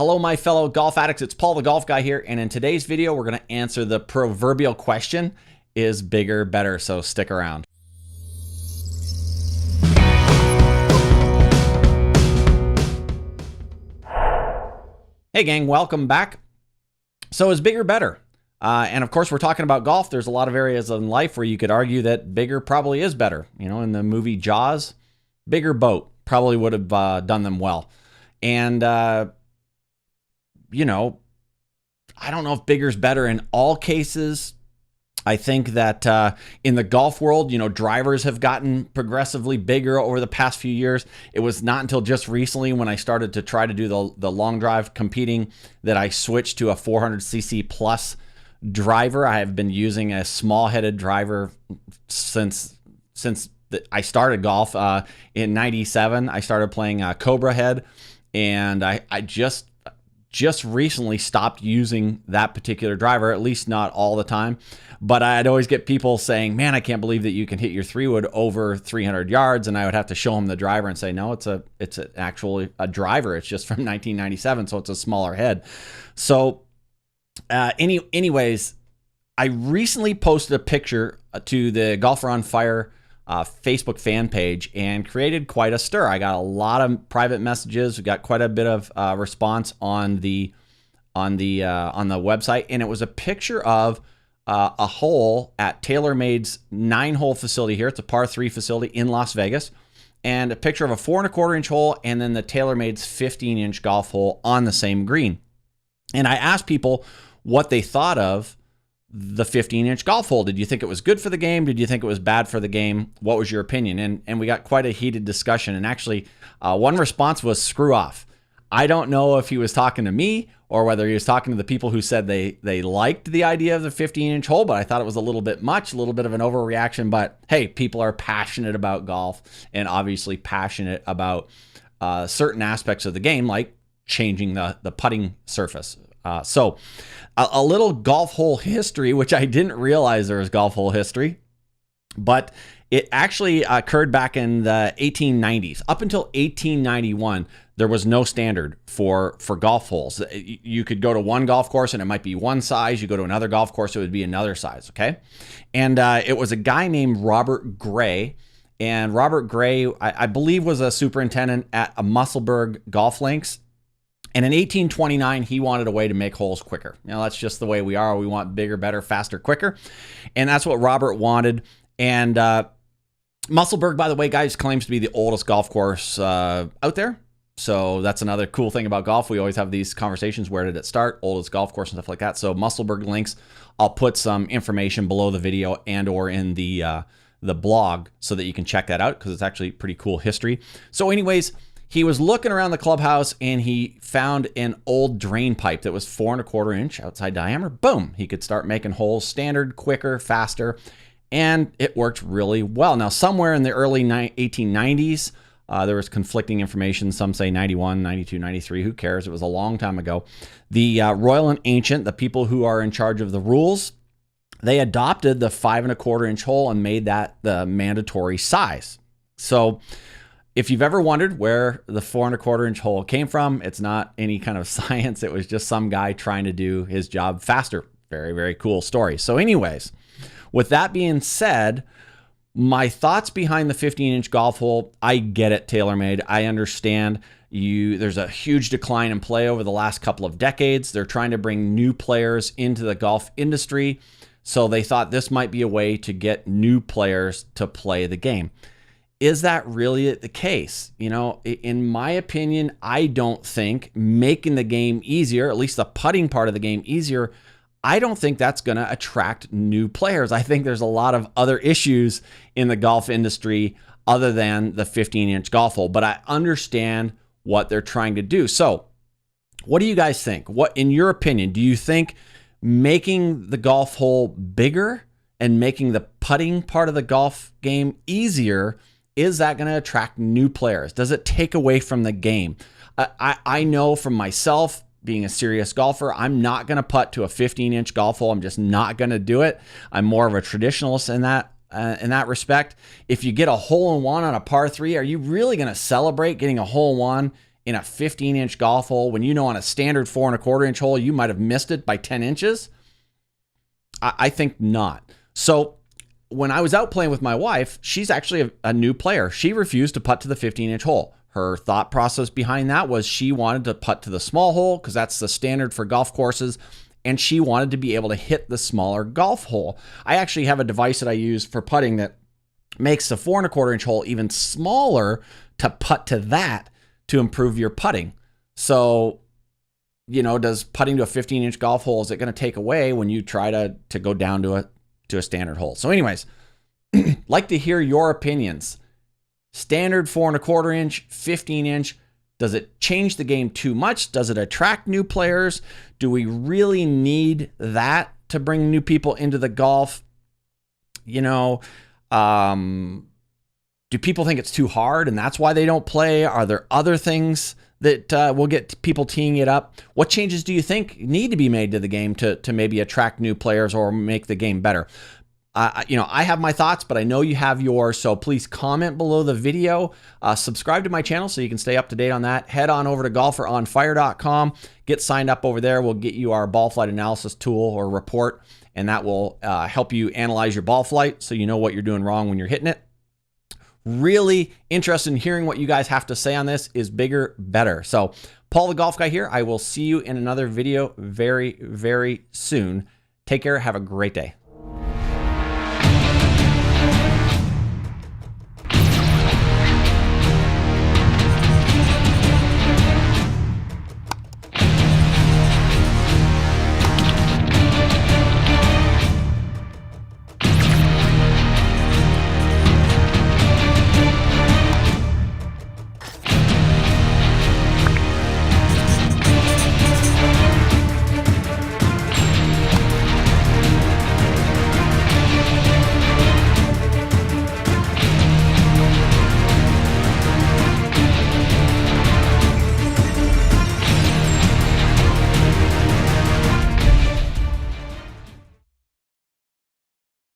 Hello, my fellow golf addicts. It's Paul the Golf Guy here, and in today's video, we're going to answer the proverbial question, is bigger better? So stick around. Hey gang, welcome back. So is bigger better? And of course, we're talking about golf. There's a lot of areas in life where you could argue that bigger probably is better. You know, in the movie Jaws, bigger boat probably would have done them well. And, you know, I don't know if bigger's better in all cases. I think that in the golf world, you know, drivers have gotten progressively bigger over the past few years. It was not until just recently when I started to try to do the long drive competing that I switched to a 400cc plus driver. I have been using a small-headed driver since I started golf. In '97, I started playing Cobra head, and I just recently stopped using that particular driver, at least not all the time. But I'd always get people saying, man, I can't believe that you can hit your 3-wood over 300 yards. And I would have to show them the driver and say, no, it's actually a driver. It's just from 1997, so it's a smaller head. So anyways, I recently posted a picture to the Golfer on Fire Facebook fan page and created quite a stir. I got a lot of private messages. We got quite a bit of response on the website, and it was a picture of a hole at TaylorMade's 9-hole facility here. It's a par 3 facility in Las Vegas, and a picture of a 4.25-inch hole, and then the TaylorMade's 15-inch golf hole on the same green. And I asked people what they thought of the 15-inch golf hole. Did you think it was good for the game? Did you think it was bad for the game? What was your opinion? And we got quite a heated discussion. And actually, one response was screw off. I don't know if he was talking to me or whether he was talking to the people who said they liked the idea of the 15-inch hole, but I thought it was a little bit much, a little bit of an overreaction. But hey, people are passionate about golf and obviously passionate about certain aspects of the game, like changing the putting surface. So a little golf hole history, which I didn't realize there was golf hole history, but it actually occurred back in the 1890s. Up until 1891, there was no standard for golf holes. You could go to one golf course and it might be one size. You go to another golf course, it would be another size, okay? And it was a guy named Robert Gray. And Robert Gray, I believe, was a superintendent at a Musselburgh golf links. And in 1829, he wanted a way to make holes quicker. You know, that's just the way we are. We want bigger, better, faster, quicker. And that's what Robert wanted. And Musselburgh, by the way, guys, claims to be the oldest golf course out there. So that's another cool thing about golf. We always have these conversations. Where did it start? Oldest golf course and stuff like that. So Musselburgh links. I'll put some information below the video and or in the blog so that you can check that out because it's actually pretty cool history. So anyways, he was looking around the clubhouse and he found an old drain pipe that was 4.25-inch outside diameter. Boom, he could start making holes standard, quicker, faster, and it worked really well. Now, somewhere in the early 1890s, there was conflicting information. Some say 91, 92, 93. Who cares? It was a long time ago. The Royal and Ancient, the people who are in charge of the rules, they adopted the 5.25-inch hole and made that the mandatory size. So if you've ever wondered where the 4.25-inch hole came from, it's not any kind of science. It was just some guy trying to do his job faster. Very, very cool story. So anyways, with that being said, my thoughts behind the 15-inch golf hole, I get it, TaylorMade. I understand there's a huge decline in play over the last couple of decades. They're trying to bring new players into the golf industry. So they thought this might be a way to get new players to play the game. Is that really the case? You know, in my opinion, I don't think making the game easier, at least the putting part of the game easier, I don't think that's going to attract new players. I think there's a lot of other issues in the golf industry other than the 15-inch golf hole, but I understand what they're trying to do. So what do you guys think? What, in your opinion, do you think making the golf hole bigger and making the putting part of the golf game easier, is that going to attract new players? Does it take away from the game? I know from myself, being a serious golfer, I'm not going to putt to a 15-inch golf hole. I'm just not going to do it. I'm more of a traditionalist in that respect. If you get a hole-in-one on a par 3, are you really going to celebrate getting a hole-in-one in a 15-inch golf hole when you know on a standard 4 1/4-inch hole you might have missed it by 10 inches? I think not. So when I was out playing with my wife, she's actually a new player. She refused to putt to the 15-inch hole. Her thought process behind that was she wanted to putt to the small hole because that's the standard for golf courses, and she wanted to be able to hit the smaller golf hole. I actually have a device that I use for putting that makes the 4 1/4-inch hole even smaller to putt to that to improve your putting. So, you know, does putting to a 15-inch golf hole, is it going to take away when you try to go down to a standard hole? So anyways, like to hear your opinions. Standard 4 1/4-inch, 15-inch, does it change the game too much? Does it attract new players? Do we really need that to bring new people into the golf? You know, do people think it's too hard and that's why they don't play? Are there other things that will get people teeing it up? What changes do you think need to be made to the game to maybe attract new players or make the game better? You know, I have my thoughts, but I know you have yours. So please comment below the video. Subscribe to my channel so you can stay up to date on that. Head on over to golferonfire.com. Get signed up over there. We'll get you our ball flight analysis tool or report, and that will help you analyze your ball flight so you know what you're doing wrong when you're hitting it. Really interested in hearing what you guys have to say on this. Is bigger better? So Paul the Golf Guy here. I will see you in another video very, very soon. Take care. Have a great day.